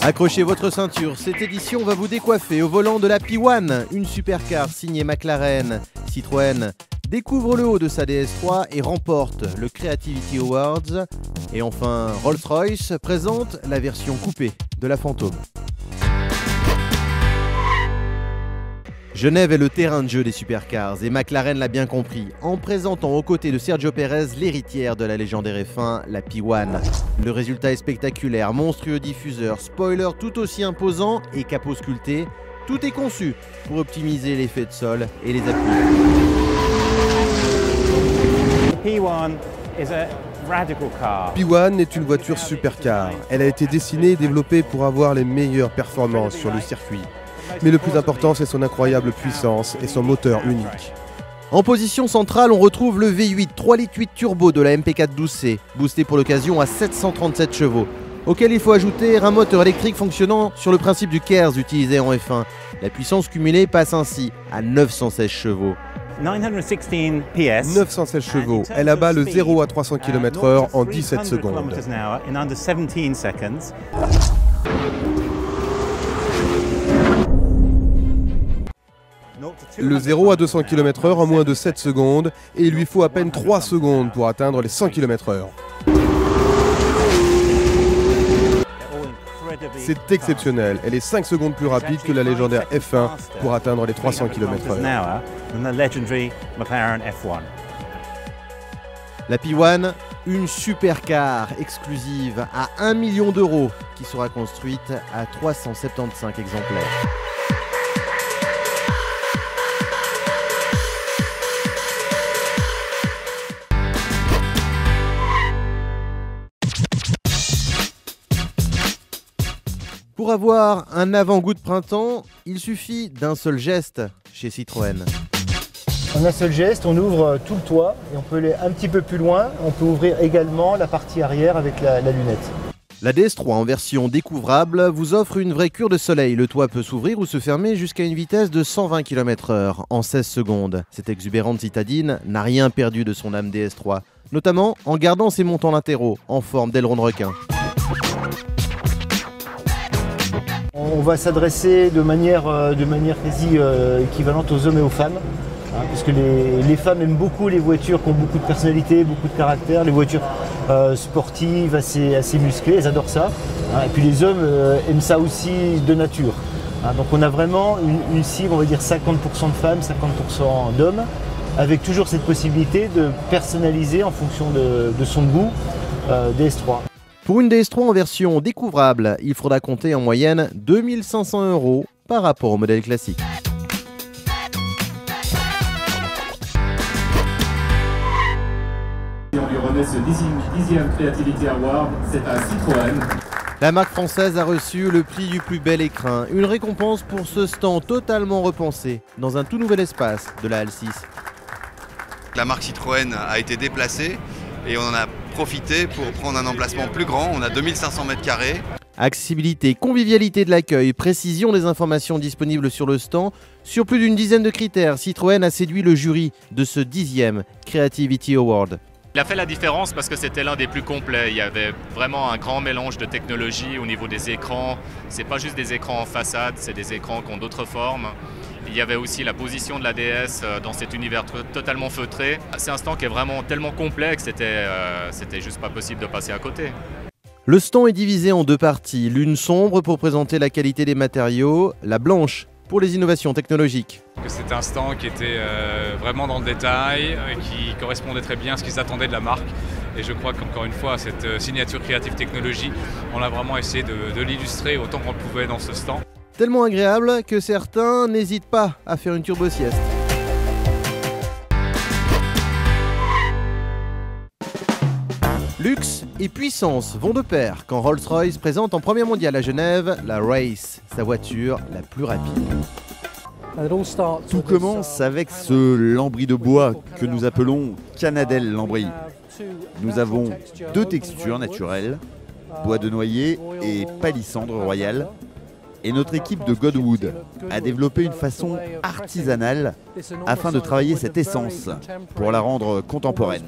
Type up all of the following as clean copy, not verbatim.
Accrochez votre ceinture, cette édition va vous décoiffer au volant de la P1, une supercar signée McLaren. Citroën découvre le haut de sa DS3 et remporte le Creativity Awards. Et enfin, Rolls-Royce présente la version coupée de la Phantom. Genève est le terrain de jeu des supercars et McLaren l'a bien compris en présentant aux côtés de Sergio Pérez l'héritière de la légendaire F1, la P1. Le résultat est spectaculaire, monstrueux diffuseur, spoiler tout aussi imposant et capot sculpté. Tout est conçu pour optimiser l'effet de sol et les appuis. P1 est une voiture supercar. Elle a été dessinée et développée pour avoir les meilleures performances sur le circuit. Mais le plus important, c'est son incroyable puissance et son moteur unique. En position centrale, on retrouve le V8 3,8 litres turbo de la MP412C, boosté pour l'occasion à 737 chevaux, auquel il faut ajouter un moteur électrique fonctionnant sur le principe du KERS utilisé en F1. La puissance cumulée passe ainsi à 916 chevaux. 916 chevaux, elle abat le 0 à 300 km/h en 17 secondes. Le 0 à 200 km/h en moins de 7 secondes et il lui faut à peine 3 secondes pour atteindre les 100 km/h. C'est exceptionnel, elle est 5 secondes plus rapide que la légendaire F1 pour atteindre les 300 km/h. La P1, une supercar exclusive à 1 million d'euros qui sera construite à 375 exemplaires. Pour avoir un avant-goût de printemps, il suffit d'un seul geste chez Citroën. En un seul geste, on ouvre tout le toit et on peut aller un petit peu plus loin. On peut ouvrir également la partie arrière avec la lunette. La DS3 en version découvrable vous offre une vraie cure de soleil. Le toit peut s'ouvrir ou se fermer jusqu'à une vitesse de 120 km/h en 16 secondes. Cette exubérante citadine n'a rien perdu de son âme DS3, notamment en gardant ses montants latéraux en forme d'aileron de requin. On va s'adresser de manière quasi équivalente aux hommes et aux femmes, parce que les femmes aiment beaucoup les voitures qui ont beaucoup de personnalité, beaucoup de caractère, les voitures sportives assez musclées, elles adorent ça. Et puis les hommes aiment ça aussi de nature. Donc on a vraiment une cible, on va dire 50% de femmes, 50% d'hommes, avec toujours cette possibilité de personnaliser en fonction de son goût DS3. Pour une DS3 en version découvrable, il faudra compter en moyenne 2 500 € par rapport au modèle classique. On lui remet ce 10e Creativity Award, c'est à Citroën. La marque française a reçu le prix du plus bel écrin, une récompense pour ce stand totalement repensé dans un tout nouvel espace de la Halle 6. La marque Citroën a été déplacée et on en a profité pour prendre un emplacement plus grand. On a 2500 m². Accessibilité, convivialité de l'accueil, précision des informations disponibles sur le stand. Sur plus d'une dizaine de critères, Citroën a séduit le jury de ce 10e Creativity Award. Il a fait la différence parce que c'était l'un des plus complets. Il y avait vraiment un grand mélange de technologies au niveau des écrans. C'est pas juste des écrans en façade, c'est des écrans qui ont d'autres formes. Il y avait aussi la position de la DS dans cet univers totalement feutré. C'est un stand qui est vraiment tellement complet que c'était juste pas possible de passer à côté. Le stand est divisé en deux parties, l'une sombre pour présenter la qualité des matériaux, la blanche pour les innovations technologiques. C'était un stand qui était vraiment dans le détail, qui correspondait très bien à ce qu'ils attendaient de la marque. Et je crois qu'encore une fois, cette signature Creative Technology, on a vraiment essayé de l'illustrer autant qu'on le pouvait dans ce stand. Tellement agréable que certains n'hésitent pas à faire une turbo-sieste. Luxe et puissance vont de pair quand Rolls-Royce présente en première mondiale à Genève la Race, sa voiture la plus rapide. Tout commence avec ce lambris de bois que nous appelons Canadelle lambris. Nous avons deux textures naturelles, bois de noyer et palissandre royal. Et notre équipe de Godwood a développé une façon artisanale afin de travailler cette essence pour la rendre contemporaine.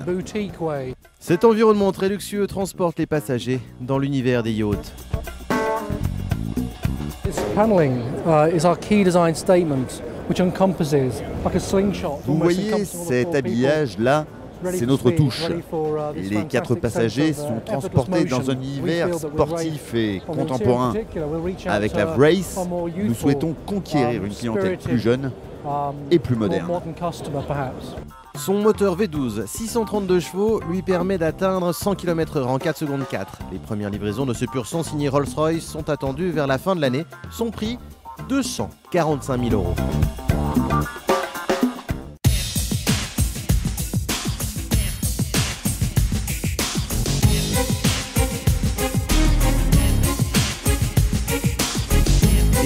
Cet environnement très luxueux transporte les passagers dans l'univers des yachts. Vous voyez cet habillage-là, c'est notre touche. Les 4 passagers sont transportés dans un univers sportif et contemporain. Avec la Wraith, nous souhaitons conquérir une clientèle plus jeune et plus moderne. Son moteur V12 632 chevaux lui permet d'atteindre 100 km/h en 4 secondes 4. Les premières livraisons de ce pur sang signé Rolls-Royce sont attendues vers la fin de l'année. Son prix, 245 000 €.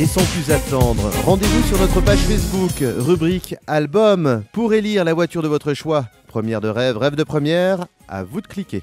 Et sans plus attendre, rendez-vous sur notre page Facebook, rubrique Album, pour élire la voiture de votre choix. Première de rêve, rêve de première, à vous de cliquer.